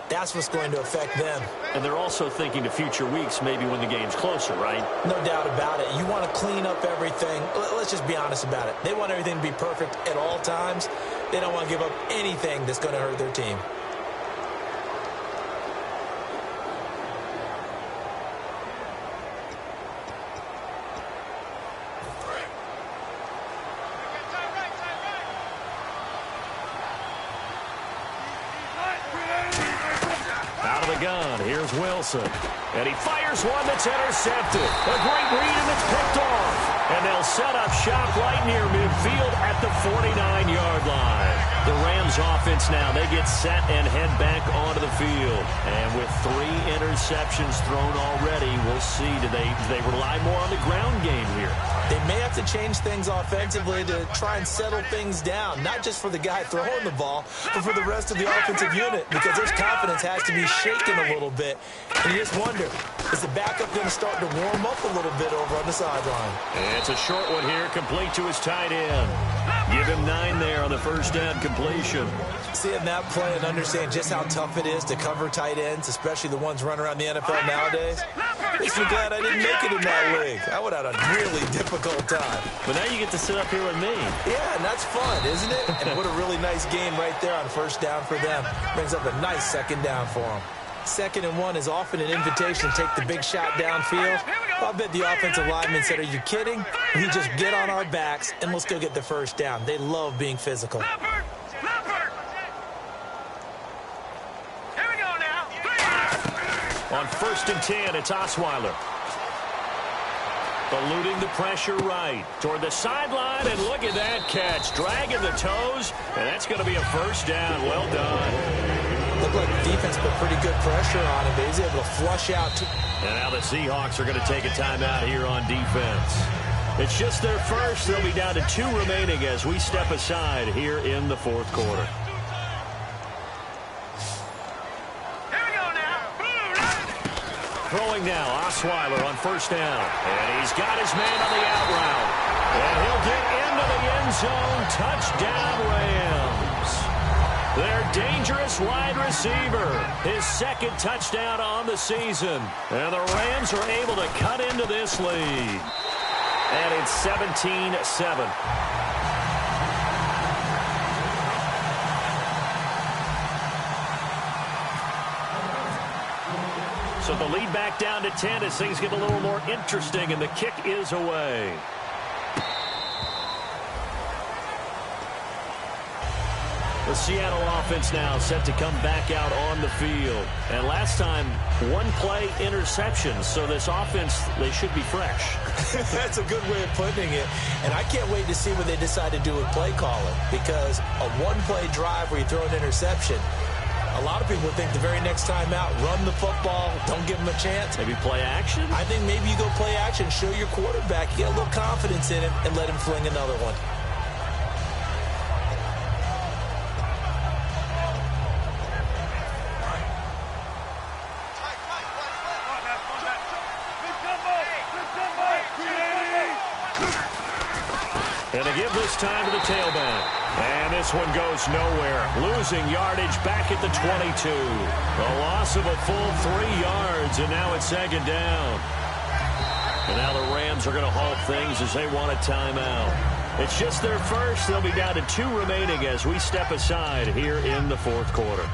that's what's going to affect them. And they're also thinking to future weeks, maybe when the game's closer, right? No doubt about it. You want to clean up everything. Let's just be honest about it. They want everything to be perfect at all times. They don't want to give up anything that's going to hurt their team. Gun. Here's Wilson. And he fires one that's intercepted. A great read, and it's picked off. And they'll set up shop right near midfield at the 49-yard line. The Rams offense now, they get set and head back onto the field. And with 3 interceptions thrown already, we'll see. Do they rely more on the ground game here? They may have to change things offensively to try and settle things down, not just for the guy throwing the ball, but for the rest of the offensive unit, because their confidence has to be shaken a little bit. And you just wonder, is the backup going to start to warm up a little bit over on the sideline? And it's a short one here, complete to his tight end. Give him 9 there on the first down completion. Seeing that play and understand just how tough it is to cover tight ends, especially the ones running around the NFL nowadays, makes me glad I didn't make it in that league. I would have had a really difficult time. But now you get to sit up here with me. Yeah, and that's fun, isn't it? And what a really nice game right there on first down for them. Brings up a nice second down for them. 2nd and 1 is often an invitation to take the big shot downfield. Well, I bet the offensive linemen said, are you kidding? We just get on our backs, and we'll still get the first down. They love being physical. Here we go now. On 1st and 10, it's Osweiler. Eluding the pressure right toward the sideline, and look at that catch. Dragging the toes, and that's going to be a first down. Well done. Looked like the defense put pretty good pressure on him, but he's able to flush out. And now the Seahawks are going to take a timeout here on defense. It's just their first. They'll be down to 2 remaining as we step aside here in the 4th quarter. Here we go now. Throwing now, Osweiler on first down. And he's got his man on the out route. And he'll get into the end zone. Touchdown, Rams. Their dangerous wide receiver. His 2nd touchdown on the season. And the Rams are able to cut into this lead. And it's 17-7. So the lead back down to 10 as things get a little more interesting, and the kick is away. The Seattle offense now set to come back out on the field. And last time, one play interception. So this offense, they should be fresh. That's a good way of putting it. And I can't wait to see what they decide to do with play calling. Because a one-play drive where you throw an interception, a lot of people think the very next time out, run the football, don't give them a chance. Maybe play action? I think maybe you go play action, show your quarterback, you get a little confidence in him, and let him fling another one. And they give this time to the tailback. And this one goes nowhere. Losing yardage back at the 22. A loss of a full 3 yards, and now it's second down. And now the Rams are going to halt things as they want a timeout. It's just their first. They'll be down to 2 remaining as we step aside here in the fourth quarter.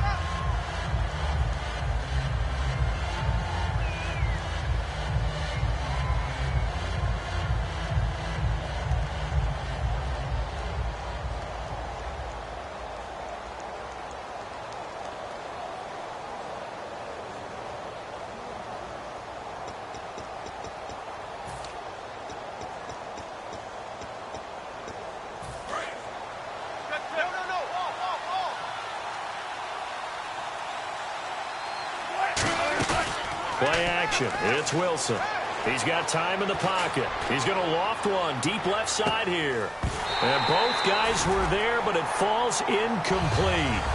Play action. It's Wilson. He's got time in the pocket. He's going to loft one deep left side here. And both guys were there, but it falls incomplete.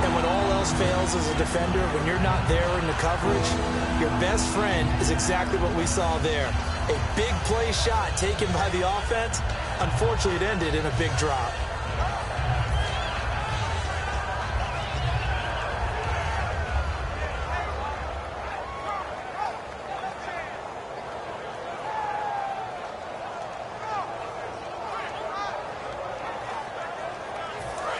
And when all else fails as a defender, when you're not there in the coverage, your best friend is exactly what we saw there. A big play shot taken by the offense. Unfortunately, it ended in a big drop.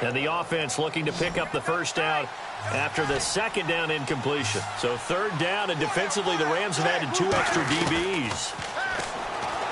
And the offense looking to pick up the first down after the second down incompletion. So third down, and defensively the Rams have added 2 extra DBs.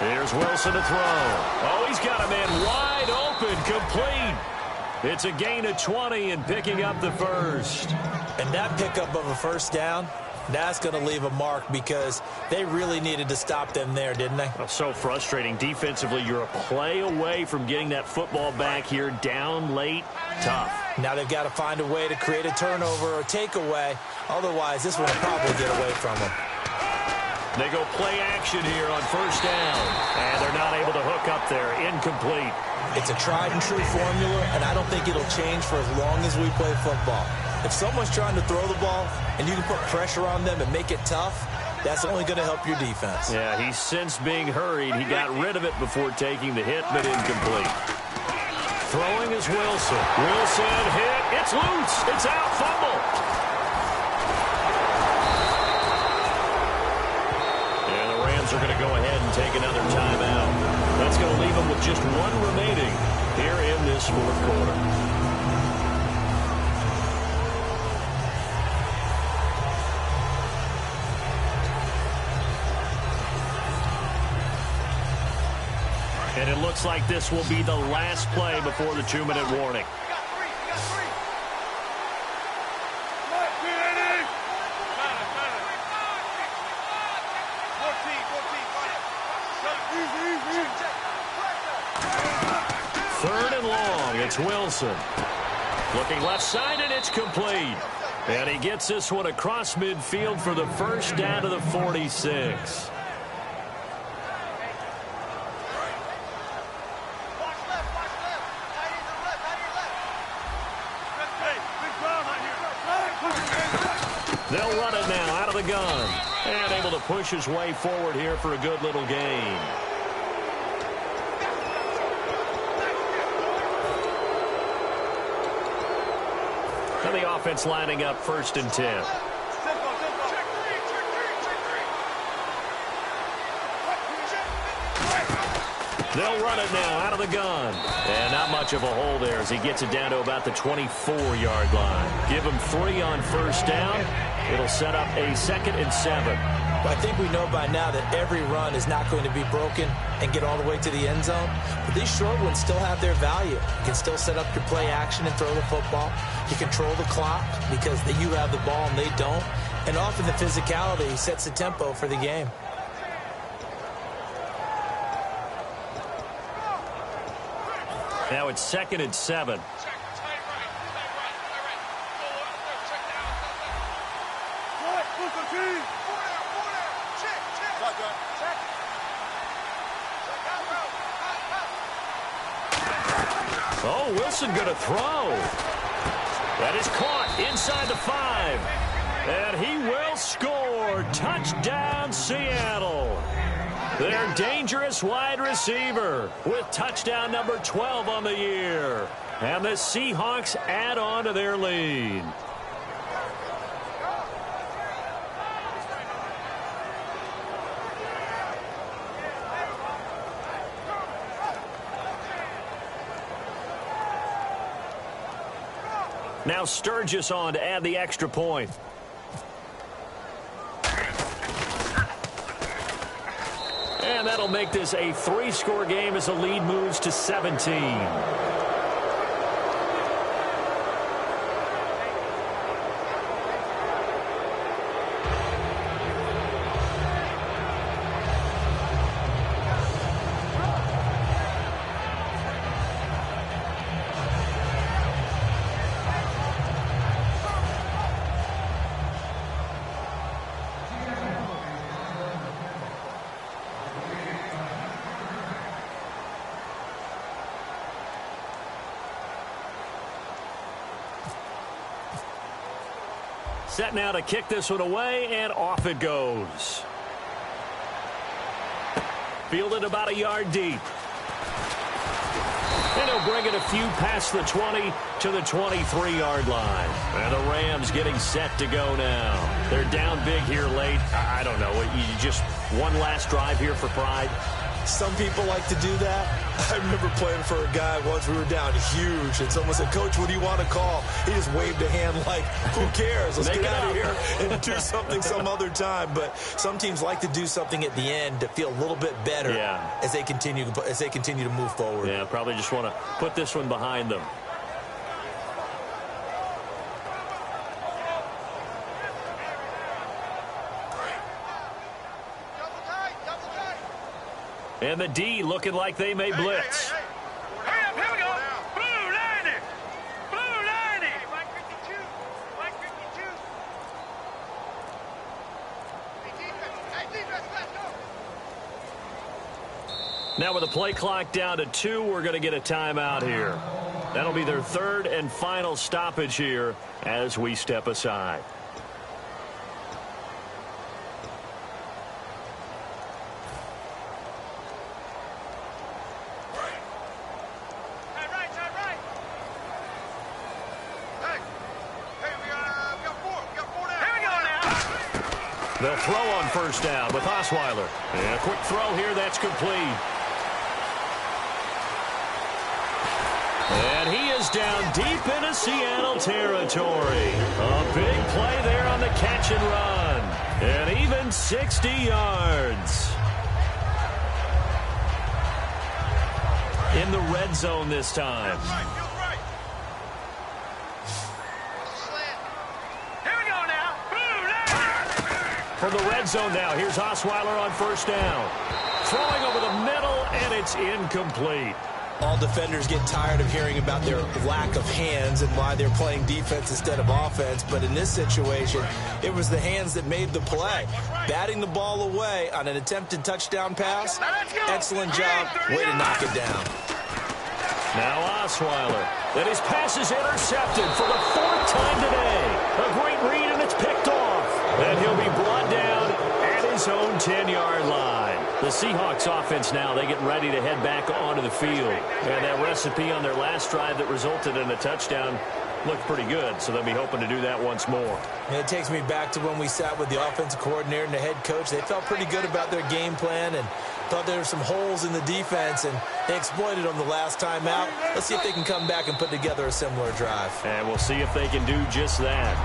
Here's Wilson to throw. Oh, he's got a man wide open, complete. It's a gain of 20 and picking up the first. And that pickup of a first down, that's going to leave a mark because they really needed to stop them there, didn't they? Oh, so frustrating. Defensively, you're a play away from getting that football back here down late. Tough. Now they've got to find a way to create a turnover or takeaway. Otherwise, this one will probably get away from them. They go play action here on first down. And they're not able to hook up there. Incomplete. It's a tried and true formula, and I don't think it'll change for as long as we play football. If someone's trying to throw the ball and you can put pressure on them and make it tough, that's only going to help your defense. Yeah, he's since being hurried. He got rid of it before taking the hit, but incomplete. Throwing is Wilson. Wilson hit. It's loose. It's out. Fumble. And the Rams are going to go ahead and take another timeout. That's going to leave them with just 1 remaining here in this fourth quarter. And it looks like this will be the last play before the 2-minute warning. Third and long. It's Wilson. Looking left side, and it's complete. And he gets this one across midfield for the first down to the 46. They'll run it now out of the gun. And able to push his way forward here for a good little gain. And the offense lining up 1st and 10. They'll run it now out of the gun. And not much of a hole there as he gets it down to about the 24-yard line. Give him 3 on first down. It'll set up a 2nd and 7. Well, I think we know by now that every run is not going to be broken and get all the way to the end zone. But these short ones still have their value. You can still set up your play action and throw the football. You control the clock because you have the ball and they don't. And often the physicality sets the tempo for the game. Now it's 2nd and 7. Oh, Wilson going to throw. That is caught inside the 5. And he will score. Touchdown, Seattle. Their dangerous wide receiver with touchdown number 12 on the year. And the Seahawks add on to their lead. Now Sturgis on to add the extra point. And that'll make this a 3-score game as the lead moves to 17. Set now to kick this one away, and off it goes. Fielded about a yard deep. And he'll bring it a few past the 20 to the 23-yard line. And the Rams getting set to go now. They're down big here late. I don't know. You just one last drive here for pride. Some people like to do that. I remember playing for a guy once. We were down huge, and someone said, "Coach, what do you want to call?" He just waved a hand like, "Who cares? Let's get out of here and do something some other time." But some teams like to do something at the end to feel a little bit better as they continue to move forward. Yeah, probably just want to put this one behind them. And the D looking like they may blitz. Hurry up, here we go. Blue 90. Blue 90. Mike 52. Mike 52. Hey, defense, let's go. Now with the play clock down to 2, we're going to get a timeout here. That'll be their 3rd and final stoppage here as we step aside. They'll throw on first down with Osweiler. And a quick throw here, that's complete. And he is down deep into Seattle territory. A big play there on the catch and run. And even 60 yards. In the red zone this time. From the red zone now, here's Osweiler on first down. Throwing over the middle, and it's incomplete. All defenders get tired of hearing about their lack of hands and why they're playing defense instead of offense. But in this situation, it was the hands that made the play. Batting the ball away on an attempted touchdown pass. Excellent job. Way to knock it down. Now Osweiler. And his pass is intercepted for the 4th time today. A great read, and it's picked off. And he'll be brought down at his own 10-yard line. The Seahawks offense now, they get ready to head back onto the field. And that recipe on their last drive that resulted in a touchdown looked pretty good, so they'll be hoping to do that once more. And it takes me back to when we sat with the offensive coordinator and the head coach. They felt pretty good about their game plan and thought there were some holes in the defense, and they exploited them the last time out. Let's see if they can come back and put together a similar drive. And we'll see if they can do just that.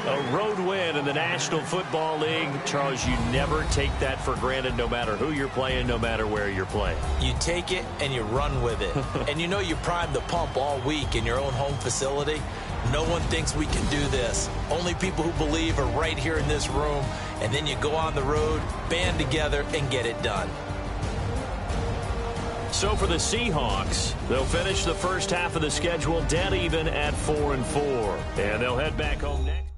A road win in the National Football League. Charles, you never take that for granted no matter who you're playing, no matter where you're playing. You take it and you run with it. And you know you primed the pump all week in your own home facility. No one thinks we can do this. Only people who believe are right here in this room. And then you go on the road, band together, and get it done. So for the Seahawks, they'll finish the first half of the schedule dead even at 4-4. And they'll head back home next.